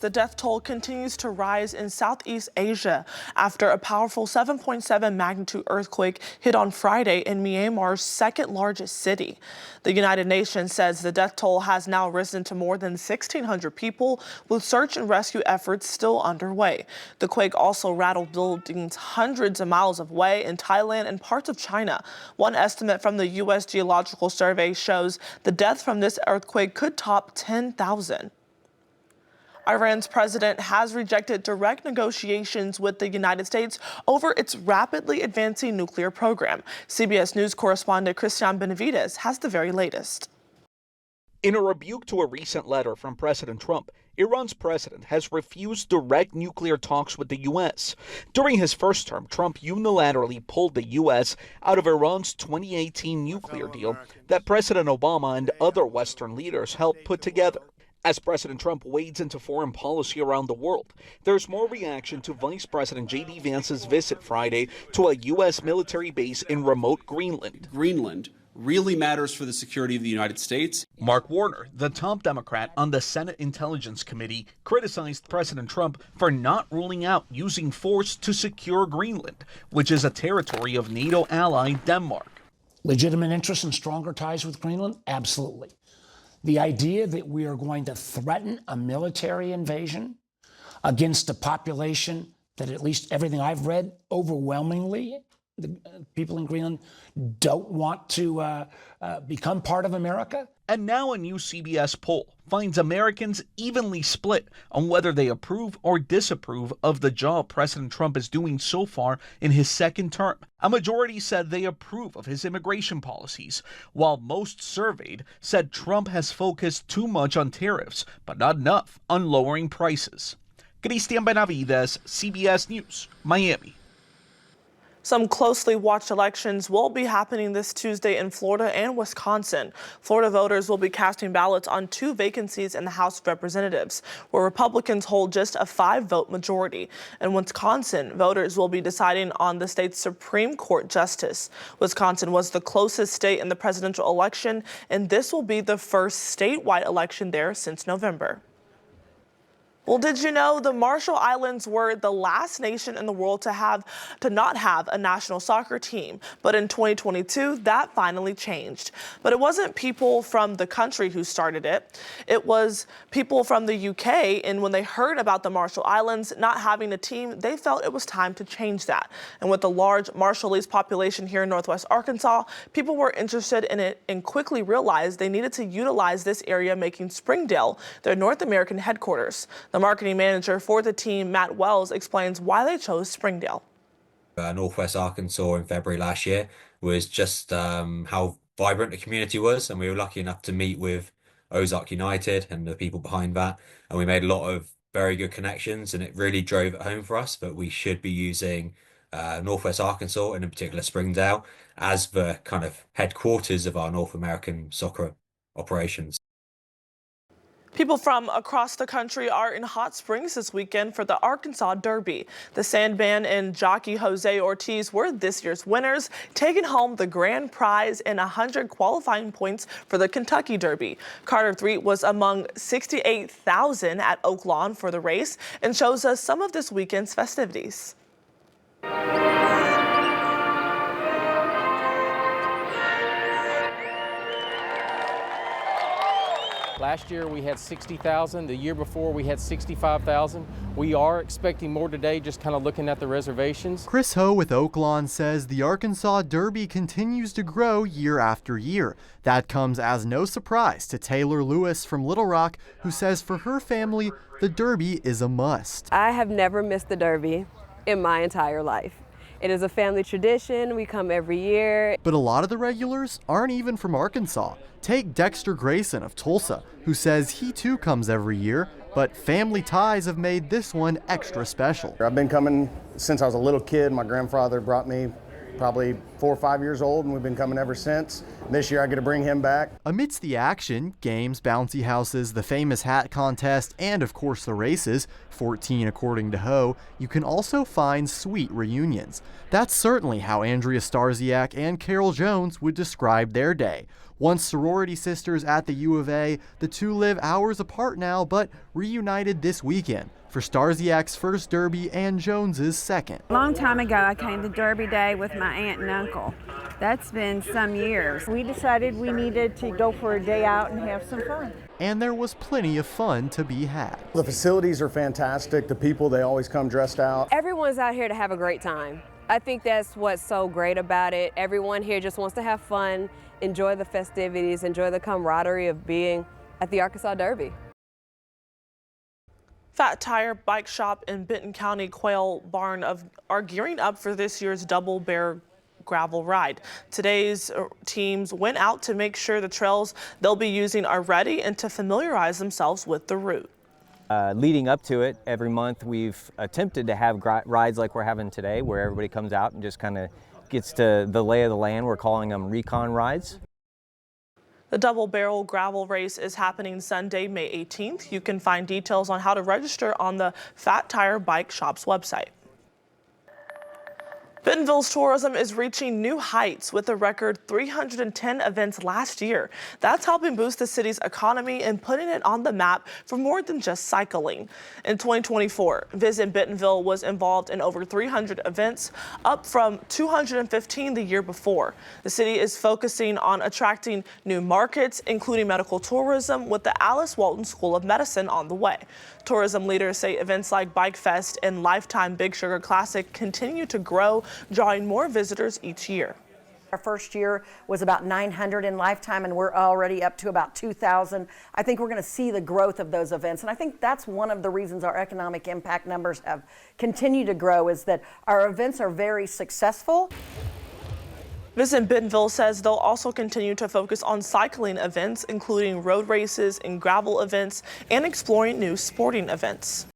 the death toll continues to rise in Southeast Asia after a powerful 7.7 magnitude earthquake hit on Friday in Myanmar's second largest city. The United Nations says the death toll has now risen to more than 1,600 people, with search and rescue efforts still underway. The quake also rattled buildings hundreds of miles away in Thailand and parts of China. One estimate from the U.S. Geological Survey shows the deaths from this earthquake could top 10,000. Iran's president has rejected direct negotiations with the United States over its rapidly advancing nuclear program. CBS News correspondent Christian Benavides has the very latest. In a rebuke to a recent letter from President Trump, Iran's president has refused direct nuclear talks with the U.S. During his first term, Trump unilaterally pulled the U.S. out of Iran's 2018 nuclear deal that President Obama and other Western leaders helped put together. As President Trump wades into foreign policy around the world, there's more reaction to Vice President J.D. Vance's visit Friday to a U.S. military base in remote Greenland. Greenland really matters for the security of the United States. Mark Warner, the top Democrat on the Senate Intelligence Committee, criticized President Trump for not ruling out using force to secure Greenland, which is a territory of NATO ally Denmark. Legitimate interest in stronger ties with Greenland? Absolutely. The idea that we are going to threaten a military invasion against a population that, at least everything I've read, overwhelmingly, the people in Greenland don't want to become part of America. And now a new CBS poll finds Americans evenly split on whether they approve or disapprove of the job President Trump is doing so far in his second term. A majority said they approve of his immigration policies, while most surveyed said Trump has focused too much on tariffs, but not enough on lowering prices. Christian Benavides, CBS News, Miami. Some closely watched elections will be happening this Tuesday in Florida and Wisconsin. Florida voters will be casting ballots on 2 vacancies in the House of Representatives, where Republicans hold just a 5-vote majority. In Wisconsin, voters will be deciding on the state's Supreme Court justice. Wisconsin was the closest state in the presidential election, and this will be the first statewide election there since November. Well, did you know the Marshall Islands were the last nation in the world to not have a national soccer team? But in 2022, that finally changed. But it wasn't people from the country who started it. It was people from the UK, and when they heard about the Marshall Islands not having a team, they felt it was time to change that. And with the large Marshallese population here in Northwest Arkansas, people were interested in it and quickly realized they needed to utilize this area, making Springdale their North American headquarters. The marketing manager for the team, Matt Wells, explains why they chose Springdale. Northwest Arkansas in February last year was just how vibrant the community was, and we were lucky enough to meet with Ozark United and the people behind that, and we made a lot of very good connections, and it really drove it home for us that we should be using Northwest Arkansas, and in particular Springdale, as the kind of headquarters of our North American soccer operations. People from across the country are in Hot Springs this weekend for the Arkansas Derby. The Sandman and jockey Jose Ortiz were this year's winners, taking home the grand prize and 100 qualifying points for the Kentucky Derby. Carter Threet was among 68,000 at Oak Lawn for the race and shows us some of this weekend's festivities. Last year we had 60,000. The year before we had 65,000. We are expecting more today, just kind of looking at the reservations. Chris Ho with Oaklawn says the Arkansas Derby continues to grow year after year. That comes as no surprise to Taylor Lewis from Little Rock, who says for her family, the Derby is a must. I have never missed the Derby in my entire life. It is a family tradition. We come every year. But a lot of the regulars aren't even from Arkansas. Take Dexter Grayson of Tulsa, who says he too comes every year, but family ties have made this one extra special. I've been coming since I was a little kid. My grandfather brought me probably 4 or 5 years old, and we've been coming ever since. This year I get to bring him back. Amidst the action, games, bouncy houses, the famous hat contest, and of course the races, 14 according to Ho, you can also find sweet reunions. That's certainly how Andrea Starziak and Carol Jones would describe their day. Once sorority sisters at the U of A, the two live hours apart now, but reunited this weekend for Starziak's first Derby and Jones's second. A long time ago, I came to Derby Day with my aunt and uncle. That's been some years. We decided we needed to go for a day out and have some fun. And there was plenty of fun to be had. The facilities are fantastic. The people, they always come dressed out. Everyone's out here to have a great time. I think that's what's so great about it. Everyone here just wants to have fun, enjoy the festivities, enjoy the camaraderie of being at the Arkansas Derby. Fat Tire Bike Shop in Benton County Quail Barn are gearing up for this year's Double Bear gravel ride. Today's teams went out to make sure the trails they'll be using are ready and to familiarize themselves with the route. Leading up to it, every month we've attempted to have rides like we're having today, where everybody comes out and just kind of gets to the lay of the land. We're calling them recon rides. The Double Barrel Gravel Race is happening Sunday, May 18th. You can find details on how to register on the Fat Tire Bike Shop's website. Bentonville's tourism is reaching new heights with a record 310 events last year. That's helping boost the city's economy and putting it on the map for more than just cycling. In 2024, Visit Bentonville was involved in over 300 events, up from 215 the year before. The city is focusing on attracting new markets, including medical tourism, with the Alice Walton School of Medicine on the way. Tourism leaders say events like Bike Fest and Lifetime Big Sugar Classic continue to grow, drawing more visitors each year. Our first year was about 900 in Lifetime, and we're already up to about 2,000. I think we're going to see the growth of those events, and I think that's one of the reasons our economic impact numbers have continued to grow, is that our events are very successful. Visit Bentonville says they'll also continue to focus on cycling events, including road races and gravel events, and exploring new sporting events.